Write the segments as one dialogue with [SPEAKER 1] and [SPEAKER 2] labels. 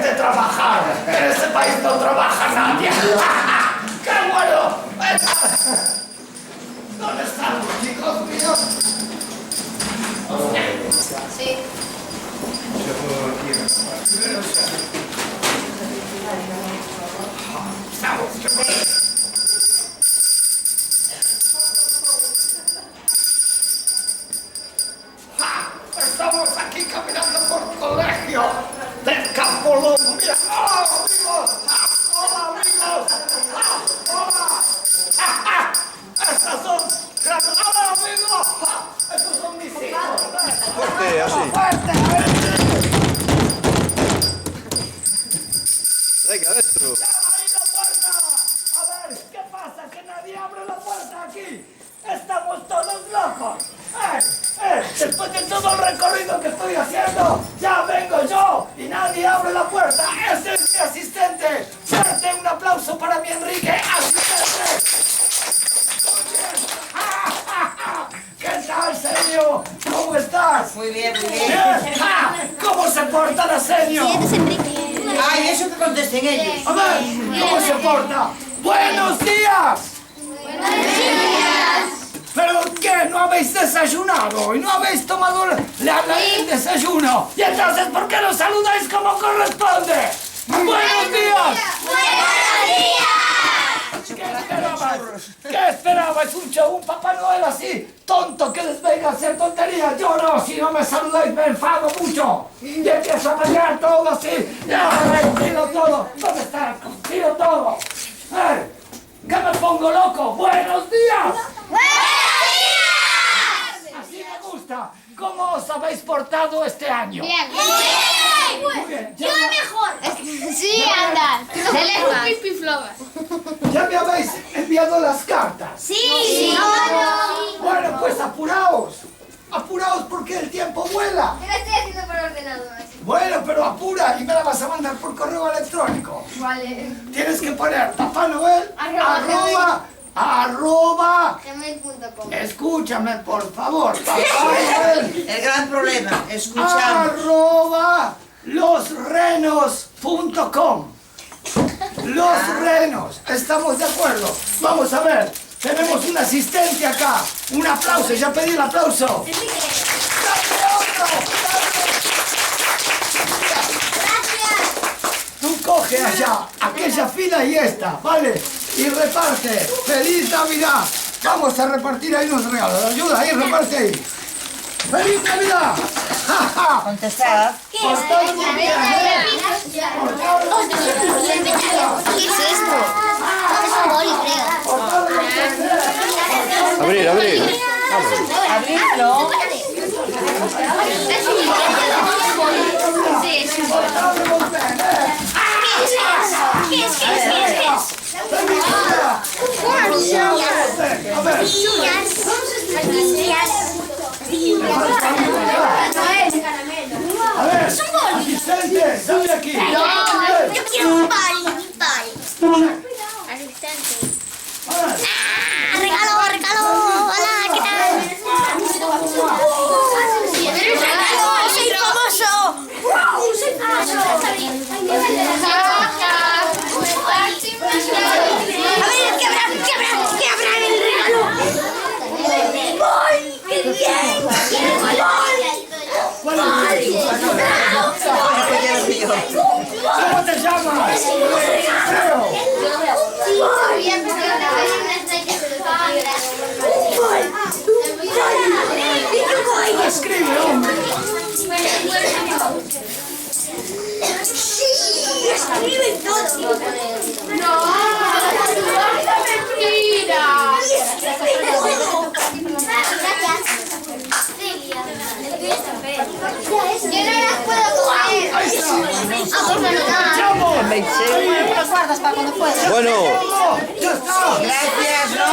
[SPEAKER 1] de trabajar. En este país no trabaja nadie. ¡Qué bueno! ¿Dónde están, chicos míos?
[SPEAKER 2] Sí.
[SPEAKER 1] Estamos aquí caminando por colegio del Campo Longo. Mira, ¡hola, amigos! ¡Hola, amigos! ¡Hola! Estas son... ¡Hola, amigos! Estos son mis hijos.
[SPEAKER 3] Fuerte, así.
[SPEAKER 1] ¡Fuerte!
[SPEAKER 3] Venga, dentro.
[SPEAKER 1] ¡Ya va ahí la puerta! A ver, ¿qué pasa? ¿Que nadie abre la puerta aquí? ¡Estamos todos locos! Después de todo el recorrido que estoy haciendo, ya vengo yo y nadie abre la puerta. ¡Ese es mi asistente! ¡Fuerte un aplauso para mi Enrique, asistente! Muy bien. ¿Qué tal, Senio? ¿Cómo estás?
[SPEAKER 4] Muy bien, muy bien.
[SPEAKER 1] ¿Bien? ¿Cómo se porta la Senio?
[SPEAKER 4] Ay, eso que contesten ellos.
[SPEAKER 1] A ver, ¿cómo se porta? ¡Buenos días!
[SPEAKER 2] ¡Buenos días!
[SPEAKER 1] ¿Pero qué? ¿No habéis desayunado? ¿Y no habéis tomado el desayuno? ¿Y entonces por qué no saludáis como corresponde? ¡Buenos días!
[SPEAKER 2] ¡Buenos días!
[SPEAKER 1] ¿Qué esperabais? ¿Qué esperabais? ¿Un Papá Noel así, tonto, que les venga a hacer tonterías? Yo no, si no me saludáis me enfado mucho. Y empiezo a pelear todo así. Ya, tiro todo. ¿Dónde está? Tiro todo. ¿Qué me pongo loco? ¡Buenos días! Así me gusta. ¿Cómo os habéis portado este año?
[SPEAKER 2] Bien.
[SPEAKER 1] Muy bien.
[SPEAKER 2] Yo mejor. Sí, anda.
[SPEAKER 1] ¿Ya me habéis enviado las cartas?
[SPEAKER 2] Sí.
[SPEAKER 1] Bueno, pues apuraos. Apuraos porque el tiempo vuela.
[SPEAKER 2] Yo lo estoy haciendo por ordenador.
[SPEAKER 1] Bueno, pero apura y me la vas a mandar por correo electrónico.
[SPEAKER 2] Vale.
[SPEAKER 1] Tienes que poner Papá Noel,
[SPEAKER 2] Arroba gmail.com.
[SPEAKER 1] escúchame por favor, Papá Noel,
[SPEAKER 4] El gran problema, escuchamos.
[SPEAKER 1] @losrenos.com. Los renos, ¿estamos de acuerdo? Vamos a ver, tenemos un asistente acá. Un aplauso, ya pedí el aplauso. ¡Dame otro!
[SPEAKER 2] Gracias.
[SPEAKER 1] Tú coge allá, aquella fila y esta, ¿vale? Y reparte. ¡Feliz Navidad! Vamos a repartir ahí unos regalos. Ayuda, ahí, reparte ahí. ¡Feliz Navidad! ¡Ja, ja!
[SPEAKER 4] Contestad.
[SPEAKER 1] Portaos muy bien, ¿eh? Portaos muy bien.
[SPEAKER 2] ¿Qué es esto? Es un boli, creo.
[SPEAKER 1] Portaos muy bien, ¿eh?
[SPEAKER 3] Abrir, abrir.
[SPEAKER 4] Abrirlo.
[SPEAKER 2] Sí, es un boli.
[SPEAKER 1] Portaos muy bien, ¿eh?
[SPEAKER 2] ¿Qué es?
[SPEAKER 1] ¡Feliz Navidad! A ver, a ver, asistente, dame aquí.
[SPEAKER 2] Yo quiero un boli. Asistente.
[SPEAKER 1] A ver.
[SPEAKER 2] Regalo. Hola, ¿qué tal? Soy famoso. Soy famoso. A ver, ¿qué habrá en el regalo? ¡Bol! ¡Qué bien!
[SPEAKER 1] ¿Cuál es ¿Cómo te llamas? Creo. Escribe, hombre.
[SPEAKER 2] Sí, escriben todo. No, mentira. Escriben todo. Yo no las puedo coger.
[SPEAKER 1] Ahí está.
[SPEAKER 2] ¡Vamos!
[SPEAKER 4] Los guardas para cuando puedas.
[SPEAKER 3] Bueno,
[SPEAKER 1] Ya está.
[SPEAKER 4] Gracias, ¿no?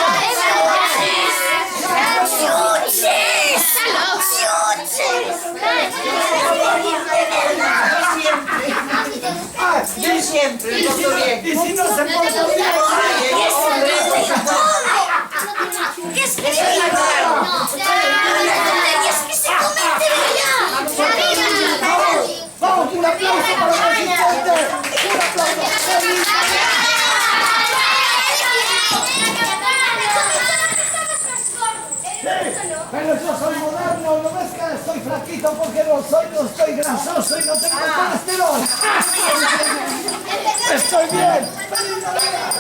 [SPEAKER 4] Yo siempre,
[SPEAKER 1] Y si no se porta bien.
[SPEAKER 2] ¿Qué es que se comente ya?
[SPEAKER 1] Vamos, un aplauso para el asistente. ¿no ves que estoy flaquito porque no estoy grasoso y no tengo colesterol? Estoy bien. ¡Feliz Navidad!